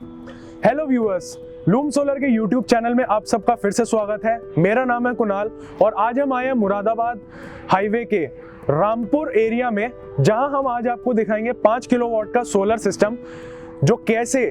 Hello viewers, loom solar के YouTube channel में आप सबका फिर से स्वागत है। मेरा नाम है कुणाल और आज हम आए हैं मुरादाबाद हाईवे के रामपुर एरिया में, जहां हम आज आपको दिखाएंगे 5 किलोवाट का सोलर सिस्टम जो कैसे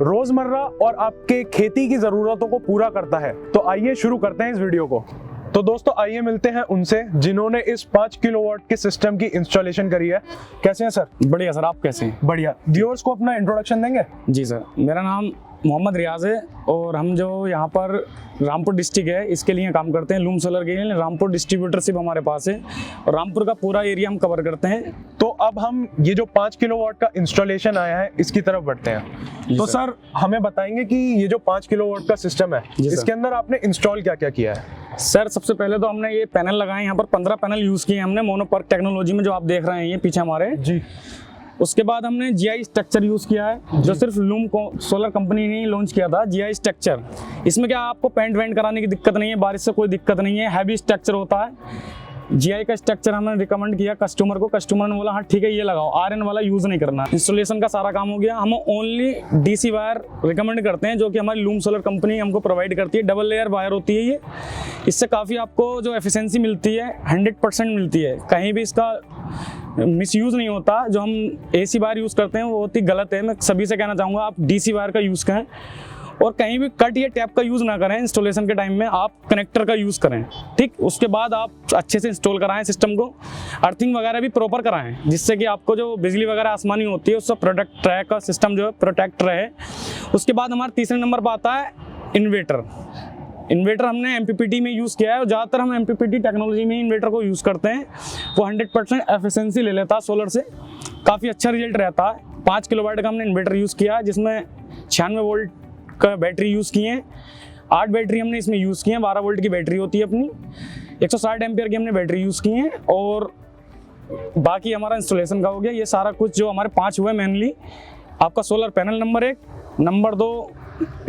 रोजमर्रा और आपके खेती की जरूरतों को पूरा करता है। तो आइए शुरू करते हैं इस वीडियो को। तो दोस्तों आइए मिलते हैं उनसे जिन्होंने इस 5 किलोवाट के सिस्टम की इंस्टॉलेशन करी है। कैसे हैं सर? बढ़िया सर, आप कैसे हैं? बढ़िया। व्यूअर्स को अपना इंट्रोडक्शन देंगे? जी सर, मेरा नाम मोहम्मद रियाज है और हम जो यहाँ पर रामपुर डिस्ट्रिक्ट है इसके लिए काम करते हैं। लूम सोलर के लिए रामपुर डिस्ट्रीब्यूटरशिप हमारे पास है और रामपुर का पूरा एरिया हम कवर करते हैं। तो अब हम ये जो 5 किलोवाट का इंस्टॉलेशन आया है इसकी तरफ बढ़ते हैं। तो सर हमें बताएंगे कि ये जो 5 किलोवाट का सिस्टम है इसके अंदर आपने इंस्टॉल क्या क्या किया है? सर सबसे पहले तो हमने ये पैनल लगाए, यहाँ पर 15 पैनल यूज़ किए हमने मोनोपर्क टेक्नोलॉजी में, जो आप देख रहे हैं ये पीछे हमारे जी। उसके बाद हमने जीआई स्ट्रक्चर यूज़ किया है जो सिर्फ लूम सोलर कंपनी ने लॉन्च किया था। जीआई स्ट्रक्चर, इसमें क्या आपको पेंट वेंट कराने की दिक्कत नहीं है, बारिश से कोई दिक्कत नहीं है, हैवी स्ट्रक्चर होता है। जीआई का स्ट्रक्चर हमने रिकमेंड किया कस्टमर को, कस्टमर ने बोला हाँ ठीक है ये लगाओ, आयरन वाला यूज़ नहीं करना। इंस्टॉलेशन का सारा काम हो गया। हम ओनली डीसी वायर रिकमेंड करते हैं जो कि हमारी लूम सोलर कंपनी हमको प्रोवाइड करती है। डबल लेयर वायर होती है ये, इससे काफ़ी आपको जो एफिशिएंसी मिलती है 100% मिलती है, कहीं भी इसका मिसयूज़ नहीं होता। जो हम एसी वायर यूज़ करते हैं वो बहुत ही गलत है। मैं सभी से कहना चाहूँगा आप डीसी वायर का यूज़ करें और कहीं भी कट या टैप का यूज़ ना करें। इंस्टॉलेशन के टाइम में आप कनेक्टर का यूज़ करें, ठीक। उसके बाद आप अच्छे से इंस्टॉल कराएं सिस्टम को, अर्थिंग वगैरह भी प्रॉपर कराएं जिससे कि आपको जो बिजली वगैरह आसमानी होती है उससे प्रोटेक्ट रहे का सिस्टम जो है प्रोटेक्ट रहे। उसके बाद हमारे तीसरे नंबर पर आता है इन्वर्टर। इन्वर्टर हमने MPPT में यूज़ किया है और ज़्यादातर हम MPPT टेक्नोलॉजी में इन्वर्टर को यूज़ करते हैं। वो 100% एफिशिएंसी ले लेता है सोलर से, काफ़ी अच्छा रिजल्ट रहता है। 5 किलोवाट का हमने इन्वर्टर यूज़ किया है जिसमें 96 वोल्ट का बैटरी यूज़ किए हैं। 8 बैटरी हमने इसमें यूज़ किए हैं, 12 वोल्ट की बैटरी होती है अपनी, 160 एम्पियर की हमने बैटरी यूज़ की है। और बाकी हमारा इंस्टॉलेशन का हो गया। ये सारा कुछ जो हमारे 5 हुए मेनली, आपका solar panel number 1, number 2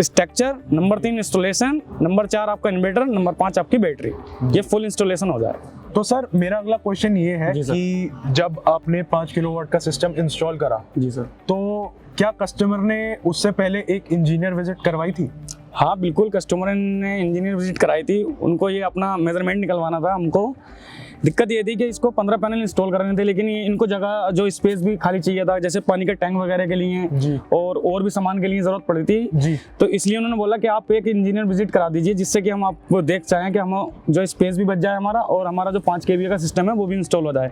structure, number 3 installation, number 4 आपका इन्वर्टर, नंबर 5 आपकी बैटरी, ये फुल इंस्टॉलेशन हो जाए। तो सर मेरा अगला क्वेश्चन ये है कि जब आपने 5 किलोवाट का सिस्टम इंस्टॉल करा जी सर, तो क्या कस्टमर ने उससे पहले एक इंजीनियर विजिट करवाई थी? हाँ बिल्कुल, कस्टमर ने इंजीनियर विजिट कराई थी। उनको ये अपना मेजरमेंट निकलवाना था। हमको दिक्कत ये थी कि इसको 15 पैनल इंस्टॉल करने थे, लेकिन इनको जगह जो स्पेस भी खाली चाहिए था, जैसे पानी के टैंक वगैरह के लिए और भी सामान के लिए ज़रूरत पड़ी थी जी। तो इसलिए उन्होंने बोला कि आप एक इंजीनियर विजिट करा दीजिए जिससे कि हम आपको देख चाहें कि हम जो स्पेस भी बच जाए हमारा और हमारा जो 5 kVA का सिस्टम है वो भी इंस्टॉल हो जाए।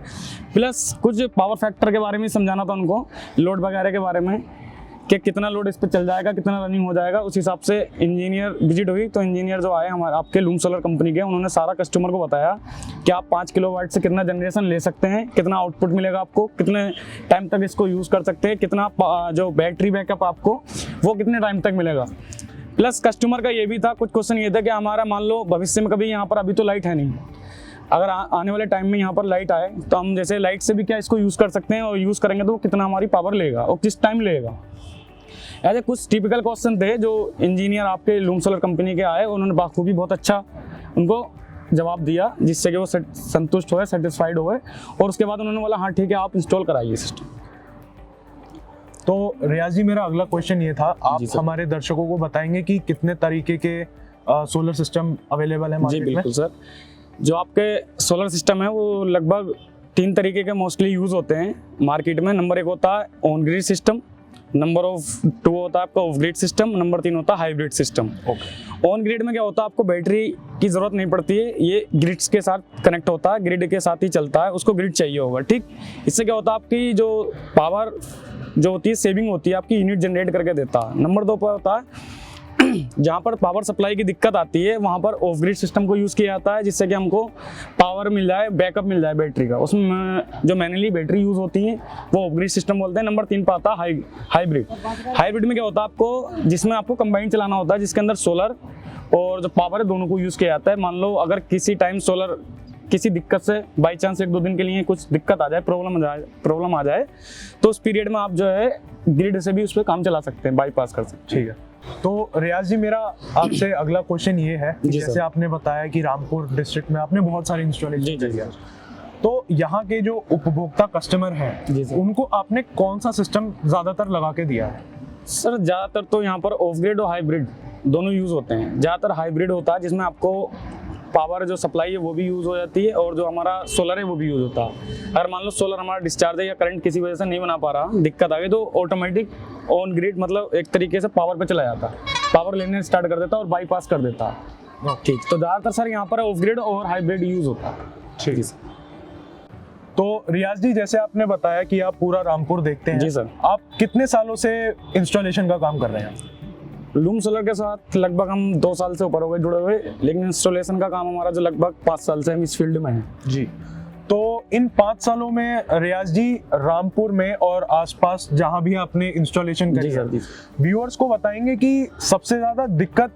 प्लस कुछ पावर फैक्टर के बारे में समझाना था उनको, लोड वगैरह के बारे में कि कितना लोड इस पर चल जाएगा, कितना रनिंग हो जाएगा। उस हिसाब से इंजीनियर विजिट हुई। तो इंजीनियर जो आए हमारे आपके लूम सोलर कंपनी के, उन्होंने सारा कस्टमर को बताया कि आप 5 किलोवाट से कितना जनरेशन ले सकते हैं, कितना आउटपुट मिलेगा आपको, कितने टाइम तक इसको यूज़ कर सकते हैं, कितना जो बैटरी बैकअप आपको वो कितने टाइम तक मिलेगा। प्लस कस्टमर का ये भी था, कुछ क्वेश्चन ये था कि हमारा मान लो भविष्य में कभी यहाँ पर, अभी तो लाइट है नहीं, अगर आने वाले टाइम में यहाँ पर लाइट आए तो हम जैसे लाइट से भी क्या इसको यूज़ कर सकते हैं और यूज़ करेंगे तो वो कितना हमारी पावर लेगा और किस टाइम लेगा। ऐसे कुछ टिपिकल क्वेश्चन थे जो इंजीनियर आपके लूम सोलर कंपनी के आए, उन्होंने बाखूबी बहुत अच्छा उनको जवाब दिया जिससे कि वो संतुष्ट हुए, सेटिस्फाइड हुए। और उसके बाद उन्होंने बोला हाँ ठीक है आप इंस्टॉल कराइए सिस्टम। तो रियाज जी मेरा अगला क्वेश्चन ये था, आप हमारे दर्शकों को बताएंगे कि कितने तरीके के सोलर सिस्टम अवेलेबल है मार्केट में? जी बिल्कुल सर, जो आपके सोलर सिस्टम है वो लगभग 3 तरीके के मोस्टली यूज़ होते हैं मार्केट में। नंबर 1 होता है ऑन ग्रिड सिस्टम, नंबर 2 होता है आपका ऑफ ग्रिड सिस्टम, नंबर 3 होता है हाइब्रिड सिस्टम। ऑन ग्रिड में क्या होता है, आपको बैटरी की ज़रूरत नहीं पड़ती है, ये ग्रिड्स के साथ कनेक्ट होता है, ग्रिड के साथ ही चलता है, उसको ग्रिड चाहिए होगा, ठीक। इससे क्या होता है आपकी जो पावर जो होती है सेविंग होती है, आपकी यूनिट जनरेट करके देता है। नंबर 2 पर होता है जहाँ पर पावर सप्लाई की दिक्कत आती है वहाँ पर ऑफ ग्रिड सिस्टम को यूज़ किया जाता है जिससे कि हमको पावर मिल जाए, बैकअप मिल जाए बैटरी का। उसमें जो मैनुअली बैटरी यूज़ होती है वो ऑफ ग्रिड सिस्टम बोलते हैं। नंबर 3 पर आता है हाइब्रिड। हाइब्रिड में क्या होता है आपको, जिसमें आपको कंबाइन चलाना होता है, जिसके अंदर सोलर और जो पावर है दोनों को यूज़ किया जाता है। मान लो अगर किसी टाइम सोलर किसी दिक्कत से बाई चांस 1-2 दिन के लिए कुछ दिक्कत आ जाए, प्रॉब्लम आ जाए तो उस पीरियड में आप जो है ग्रिड से भी उस पर काम चला सकते हैं, बाईपास कर सकते हैं। ठीक है। तो रियाज जी मेरा आपसे अगला क्वेश्चन ये है, जैसे आपने बताया कि रामपुर डिस्ट्रिक्ट में आपने बहुत सारे इंस्टॉलेशन किया, तो यहाँ के जो उपभोक्ता कस्टमर हैं उनको आपने कौन सा सिस्टम ज्यादातर लगा के दिया है? सर ज़्यादातर तो यहाँ पर ऑफ ग्रिड और हाइब्रिड दोनों यूज़ होते हैं। ज़्यादातर हाइब्रिड होता है जिसमें आपको पावर जो सप्लाई है वो भी यूज़ हो जाती है और जो हमारा सोलर है वो भी यूज़ होता है। अगर मान लो सोलर हमारा डिस्चार्ज है या करंट किसी वजह से नहीं बना पा रहा, दिक्कत आ गई, तो ऑटोमेटिक ऑन ग्रिड मतलब एक तरीके से पावर पे चला जाता है, पावर लेने स्टार्ट कर देता है और बाईपास कर देता है। ठीक, तो ज़्यादातर सर यहाँ पर ऑफ ग्रिड और हाइब्रिड यूज़ होता है। ठीक है। तो रियाज जी, जैसे आपने बताया कि आप पूरा रामपुर देखते हैं। जी सर। आप कितने सालों से इंस्टॉलेशन का काम कर रहे हैं? लूम सोलर के साथ लगभग हम 2 साल से ऊपर हो गए जुड़े हुए, लेकिन इंस्टॉलेशन का काम हमारा जो लगभग 5 साल से हम इस फील्ड में हैं। जी। तो इन 5 सालों में रियाज जी रामपुर में और आसपास जहां भी आपने इंस्टॉलेशन करी है, व्यूअर्स को बताएंगे कि सबसे ज्यादा दिक्कत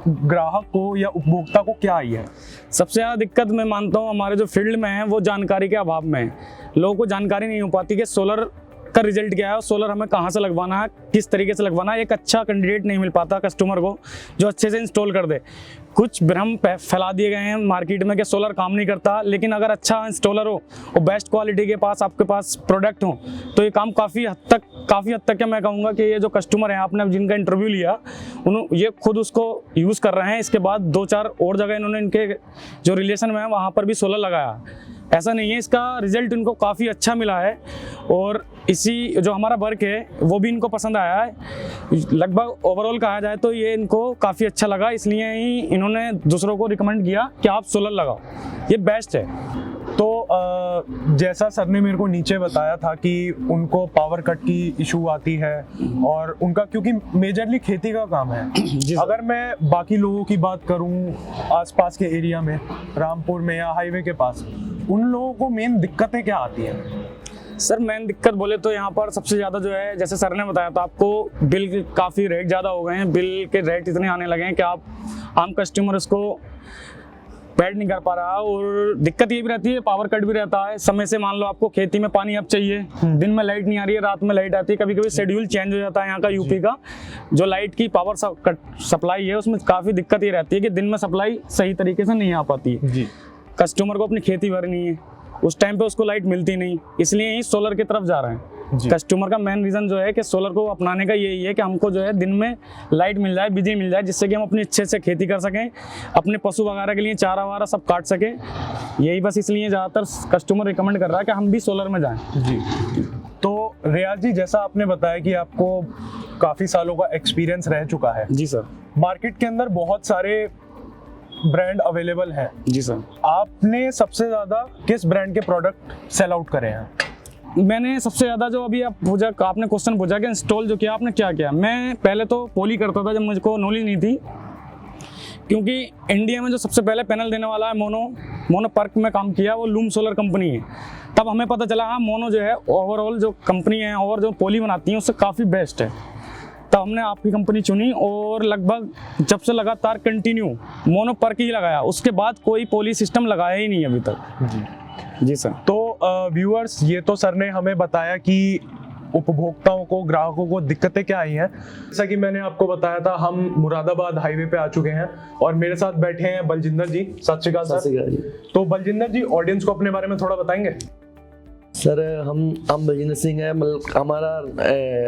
ग्राहक को या उपभोक्ता को क्या आई है? सबसे ज़्यादा दिक्कत मैं मानता हूँ हमारे जो फील्ड में है वो जानकारी के अभाव में है। लोगों को जानकारी नहीं हो पाती कि सोलर का रिजल्ट क्या है और सोलर हमें कहाँ से लगवाना है, किस तरीके से लगवाना है। एक अच्छा कैंडिडेट नहीं मिल पाता कस्टमर को जो अच्छे से इंस्टॉल कर दे। कुछ भ्रम फैला दिए गए हैं मार्केट में कि सोलर काम नहीं करता, लेकिन अगर अच्छा इंस्टॉलर हो और बेस्ट क्वालिटी के पास आपके पास प्रोडक्ट हो तो ये काम काफ़ी हद तक क्या मैं कहूँगा कि ये जो कस्टमर हैं आपने जिनका इंटरव्यू लिया ये खुद उसको यूज़ कर रहे हैं। इसके बाद 2-4 और जगह इन्होंने इनके जो रिलेशन में है वहाँ पर भी सोलर लगाया। ऐसा नहीं है, इसका रिजल्ट इनको काफ़ी अच्छा मिला है और इसी जो हमारा वर्क है वो भी इनको पसंद आया है। लगभग ओवरऑल कहा जाए तो ये इनको काफ़ी अच्छा लगा, इसलिए ही इन्होंने दूसरों को रिकमेंड किया कि आप सोलर लगाओ, ये बेस्ट है। तो जैसा सर ने मेरे को नीचे बताया था कि उनको पावर कट की इशू आती है और उनका क्योंकि मेजरली खेती का काम है। अगर मैं बाकी लोगों की बात करूं आसपास के एरिया में, रामपुर में या हाईवे के पास, उन लोगों को मेन दिक्कतें क्या आती हैं? सर मेन दिक्कत बोले तो यहाँ पर सबसे ज़्यादा जो है, जैसे सर ने बताया था आपको, बिल के काफ़ी रेट ज़्यादा हो गए हैं। बिल के रेट इतने आने लगे हैं कि आप आम कस्टमर इसको पेड नहीं कर पा रहा। और दिक्कत ये भी रहती है, पावर कट भी रहता है समय से। मान लो आपको खेती में पानी अब चाहिए, दिन में लाइट नहीं आ रही है, रात में लाइट आती है, कभी कभी शेड्यूल चेंज हो जाता है यहाँ का यूपी का। जो लाइट की पावर सप्लाई है उसमें काफ़ी दिक्कत ये रहती है कि दिन में सप्लाई सही तरीके से नहीं आ पाती है जी। कस्टमर को अपनी खेती भरनी है, उस टाइम पे उसको लाइट मिलती नहीं, इसलिए ही सोलर की तरफ जा रहे हैं। कस्टमर का मेन रीज़न जो है कि सोलर को अपनाने का यही है कि हमको जो है दिन में लाइट मिल जाए, बिजली मिल जाए, जिससे कि हम अपनी अच्छे से खेती कर सकें, अपने पशु वगैरह के लिए चारा वारा सब काट सकें। यही बस इसलिए ज़्यादातर कस्टमर रिकमेंड कर रहा है कि हम भी सोलर में जाएँ। जी। तो रियाज जी, जैसा आपने बताया कि आपको काफ़ी सालों का एक्सपीरियंस रह चुका है। जी सर। मार्केट के अंदर बहुत सारे ब्रांड अवेलेबल हैं। जी सर। आपने सबसे ज़्यादा किस ब्रांड के प्रोडक्ट सेल आउट करे हैं? मैंने सबसे ज़्यादा जो अभी आपने क्वेश्चन पूछा कि इंस्टॉल जो किया आपने क्या किया, मैं पहले तो पोली करता था जब मुझको नॉलेज नहीं थी, क्योंकि इंडिया में जो सबसे पहले पैनल देने वाला है मोनो पर्क में काम किया वो लूम सोलर कंपनी है। तब हमें पता चला हाँ मोनो जो है ओवरऑल जो कंपनी है और जो पोली बनाती है उससे काफ़ी बेस्ट है। तब हमने आपकी कंपनी चुनी और लगभग जब से लगातार कंटिन्यू मोनो पर्क ही लगाया, उसके बाद कोई पोली सिस्टम लगाया ही नहीं अभी तक। जी सर। तो व्यूअर्स, ये तो सर ने हमें बताया कि उपभोक्ताओं को, ग्राहकों को दिक्कतें क्या आई हैं। जैसा कि मैंने आपको बताया था, हम मुरादाबाद हाईवे पे आ चुके हैं और मेरे साथ बैठे हैं बलजिंदर जी। सत श्री अकाल सर। तो बलजिंदर जी, ऑडियंस को अपने बारे में थोड़ा बताएंगे? सर हम बलजिंदर सिंह है। मतलब हमारा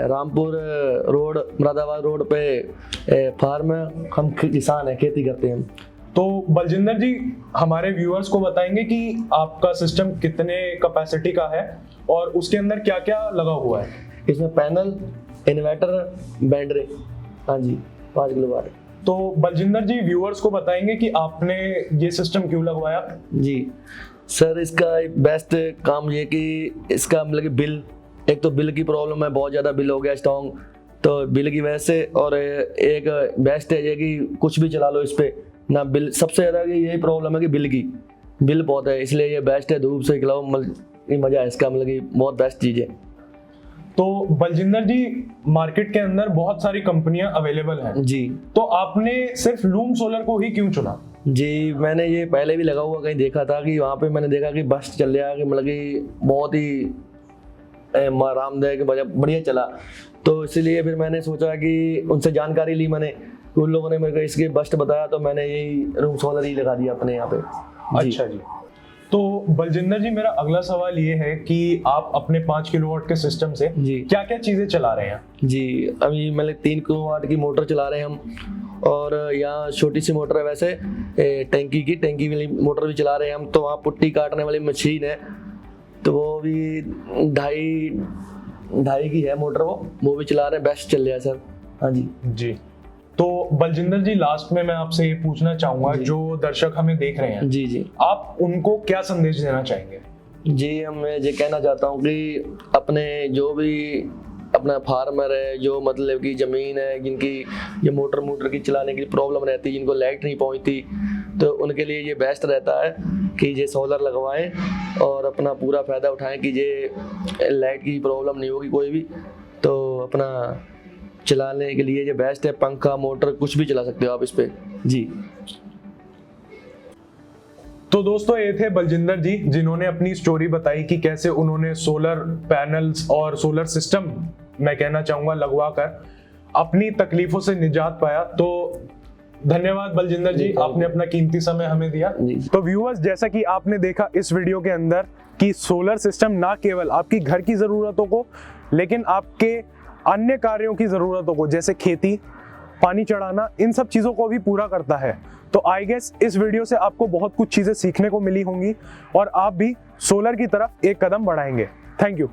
रामपुर रोड, मुरादाबाद रोड पे फार्म है, हम किसान हैं, खेती करते हैं। तो बलजिंदर जी, हमारे व्यूअर्स को बताएंगे कि आपका सिस्टम कितने कैपेसिटी का है और उसके अंदर क्या क्या लगा हुआ है? इसमें पैनल, इन्वर्टर, बैटरी, हाँ जी, 5 किलोवाट। तो बलजिंदर जी, व्यूअर्स को बताएंगे कि आपने ये सिस्टम क्यों लगवाया? जी सर, इसका बेस्ट काम ये कि इसका मतलब कि बिल, एक तो बिल की प्रॉब्लम है, बहुत ज़्यादा बिल हो गया स्ट्रॉन्ग, तो बिल की वजह से। और एक बेस्ट है ये कि कुछ भी चला लो इस पर ना बिल। सबसे ज़्यादा यही प्रॉब्लम है कि बिल बहुत है, इसलिए ये बेस्ट है। धूप से खिलाओ, मज़ा है इसका, मतलब कि बहुत बेस्ट चीज़ है। तो बलजिंदर जी, मार्केट के अंदर बहुत सारी कंपनियां अवेलेबल हैं जी, तो आपने सिर्फ लूम सोलर को ही क्यों चुना? जी, मैंने ये पहले भी लगा हुआ कहीं देखा था कि वहाँ पे मैंने देखा कि बस चल रहा है, कि मतलब कि बहुत ही आरामदायक बढ़िया चला। तो इसीलिए फिर मैंने सोचा कि उनसे जानकारी ली मैंने, उन लोगों ने मेरे को इसके बस्ट बताया, तो मैंने यही लूम सोलर ही लगा दिया अपने यहाँ पे। अच्छा जी। तो बलजिंदर जी, मेरा अगला सवाल ये है कि आप अपने 5 किलोवाट के सिस्टम से जी। क्या क्या चीजें चला रहे हैं? जी, अभी मतलब 3 किलोवाट की मोटर चला रहे हैं हम, और यहाँ छोटी सी मोटर है वैसे, टैंकी वाली मोटर भी चला रहे हैं हम। तो वहाँ पुट्टी काटने वाली मशीन है, तो वो भी 2.5 की है मोटर, वो भी चला रहे हैं, बेस्ट चल रहा है सर। हाँ जी। जी, तो बलजिंदर जी, लास्ट में मैं आपसे ये पूछना चाहूंगा, जो दर्शक हमें देख रहे हैं, जी जी आप उनको क्या संदेश देना चाहेंगे? जी, मैं ये कहना चाहता हूँ कि अपने जो भी अपना फार्मर है, जो मतलब कि ज़मीन है, जिनकी ये मोटर की चलाने की प्रॉब्लम रहती है, जिनको लाइट नहीं पहुँचती, तो उनके लिए ये बेस्ट रहता है कि ये सोलर लगवाएं और अपना पूरा फ़ायदा उठाएं कि ये लाइट की प्रॉब्लम नहीं होगी कोई भी। तो अपना चलाने के लिए ये बेस्ट है, पंखा मोटर कुछ भी चला सकते हो आप इस पे। जी। तो दोस्तों, ये थे बलजिंदर जी, जिन्होंने अपनी स्टोरी बताई कि कैसे उन्होंने सोलर पैनल्स और सोलर सिस्टम, मैं कहना चाहूंगा, लगवा कर अपनी तकलीफों से निजात पाया। तो धन्यवाद बलजिंदर जी, आपने अपना कीमती समय हमें दिया। तो व्यूअर्स, जैसा कि आपने देखा इस वीडियो के अंदर कि सोलर सिस्टम ना केवल आपकी घर की ज़रूरतों को, लेकिन आपके अन्य कार्यों की ज़रूरतों को, जैसे खेती, पानी चढ़ाना, इन सब चीज़ों को भी पूरा करता है। तो आई गेस इस वीडियो से आपको बहुत कुछ चीज़ें सीखने को मिली होंगी और आप भी सोलर की तरफ एक कदम बढ़ाएंगे। Thank you.